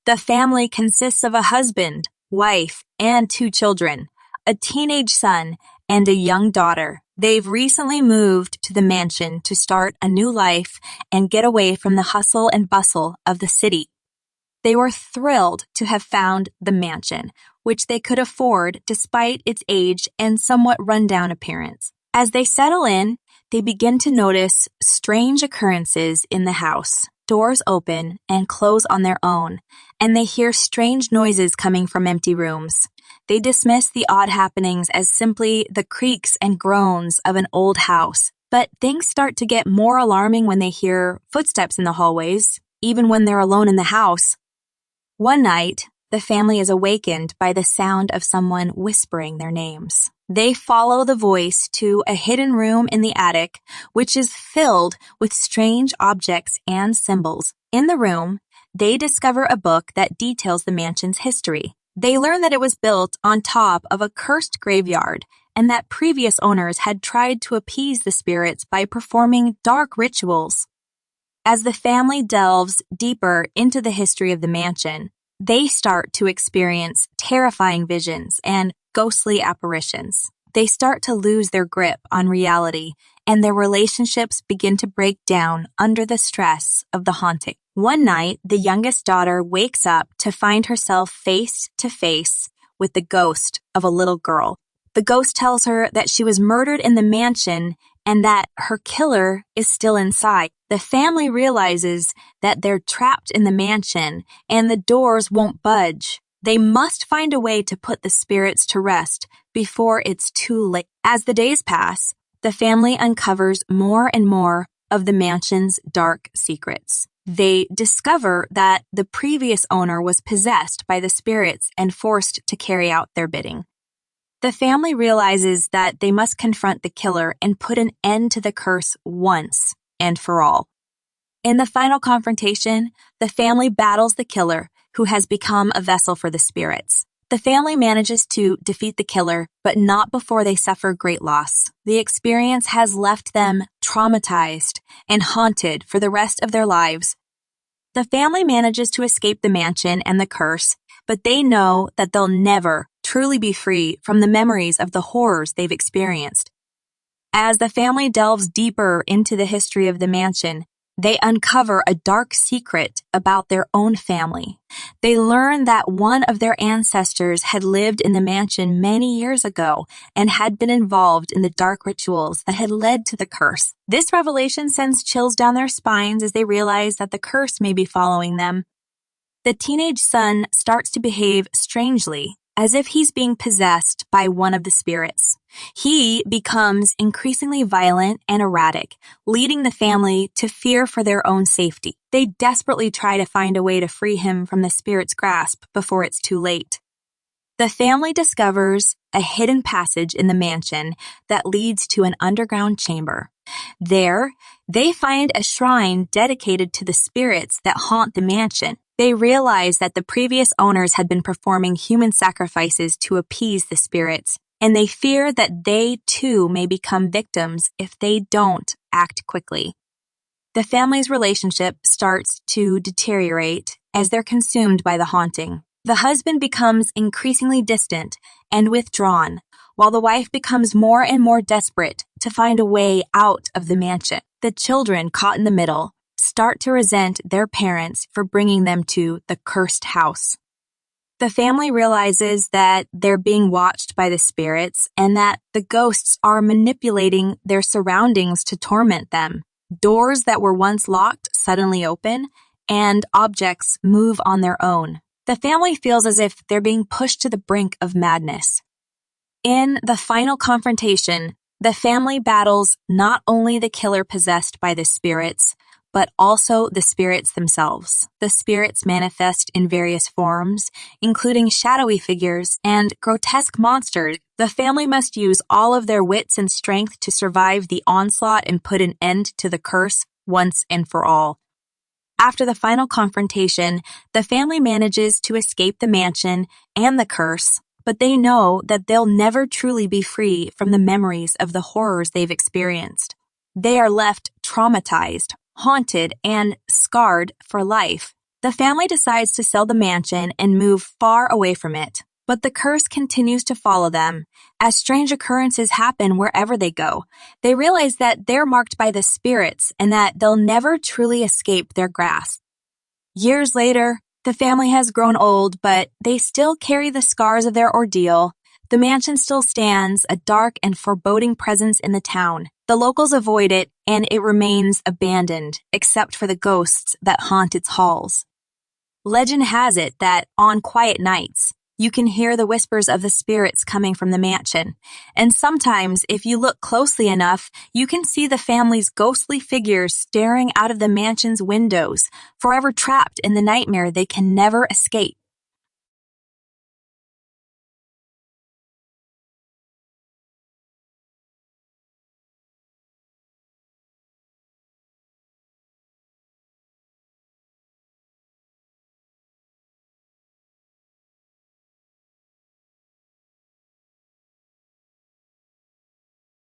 The family consists of a husband, wife, and 2 children, a teenage son, and a young daughter. They've recently moved to the mansion to start a new life and get away from the hustle and bustle of the city. They were thrilled to have found the mansion, which they could afford despite its age and somewhat rundown appearance. As they settle in, they begin to notice strange occurrences in the house. Doors open and close on their own, and they hear strange noises coming from empty rooms. They dismiss the odd happenings as simply the creaks and groans of an old house. But things start to get more alarming when they hear footsteps in the hallways, even when they're alone in the house. One night, the family is awakened by the sound of someone whispering their names. They follow the voice to a hidden room in the attic, which is filled with strange objects and symbols. In the room, they discover a book that details the mansion's history. They learn that it was built on top of a cursed graveyard and that previous owners had tried to appease the spirits by performing dark rituals. As the family delves deeper into the history of the mansion, they start to experience terrifying visions and ghostly apparitions. They start to lose their grip on reality, and their relationships begin to break down under the stress of the haunting. One night, the youngest daughter wakes up to find herself face to face with the ghost of a little girl. The ghost tells her that she was murdered in the mansion and that her killer is still inside. The family realizes that they're trapped in the mansion and the doors won't budge. They must find a way to put the spirits to rest before it's too late. As the days pass, the family uncovers more and more of the mansion's dark secrets. They discover that the previous owner was possessed by the spirits and forced to carry out their bidding. The family realizes that they must confront the killer and put an end to the curse once and for all. In the final confrontation, the family battles the killer, who has become a vessel for the spirits. The family manages to defeat the killer, but not before they suffer great loss. The experience has left them traumatized and haunted for the rest of their lives. The family manages to escape the mansion and the curse, but they know that they'll never truly be free from the memories of the horrors they've experienced. As the family delves deeper into the history of the mansion, they uncover a dark secret about their own family. They learn that one of their ancestors had lived in the mansion many years ago and had been involved in the dark rituals that had led to the curse. This revelation sends chills down their spines as they realize that the curse may be following them. The teenage son starts to behave strangely, as if he's being possessed by one of the spirits. He becomes increasingly violent and erratic, leading the family to fear for their own safety. They desperately try to find a way to free him from the spirit's grasp before it's too late. The family discovers a hidden passage in the mansion that leads to an underground chamber. There, they find a shrine dedicated to the spirits that haunt the mansion. They realize that the previous owners had been performing human sacrifices to appease the spirits, and they fear that they too may become victims if they don't act quickly. The family's relationship starts to deteriorate as they're consumed by the haunting. The husband becomes increasingly distant and withdrawn, while the wife becomes more and more desperate to find a way out of the mansion. The children, caught in the middle, start to resent their parents for bringing them to the cursed house. The family realizes that they're being watched by the spirits and that the ghosts are manipulating their surroundings to torment them. Doors that were once locked suddenly open, and objects move on their own. The family feels as if they're being pushed to the brink of madness. In the final confrontation, the family battles not only the killer possessed by the spirits, but also the spirits themselves. The spirits manifest in various forms, including shadowy figures and grotesque monsters. The family must use all of their wits and strength to survive the onslaught and put an end to the curse once and for all. After the final confrontation, the family manages to escape the mansion and the curse, but they know that they'll never truly be free from the memories of the horrors they've experienced. They are left traumatized, haunted, and scarred for life. The family decides to sell the mansion and move far away from it. But the curse continues to follow them, as strange occurrences happen wherever they go. They realize that they're marked by the spirits and that they'll never truly escape their grasp. Years later, the family has grown old, but they still carry the scars of their ordeal. The mansion still stands, a dark and foreboding presence in the town. The locals avoid it, and it remains abandoned, except for the ghosts that haunt its halls. Legend has it that on quiet nights, you can hear the whispers of the spirits coming from the mansion, and sometimes, if you look closely enough, you can see the family's ghostly figures staring out of the mansion's windows, forever trapped in the nightmare they can never escape.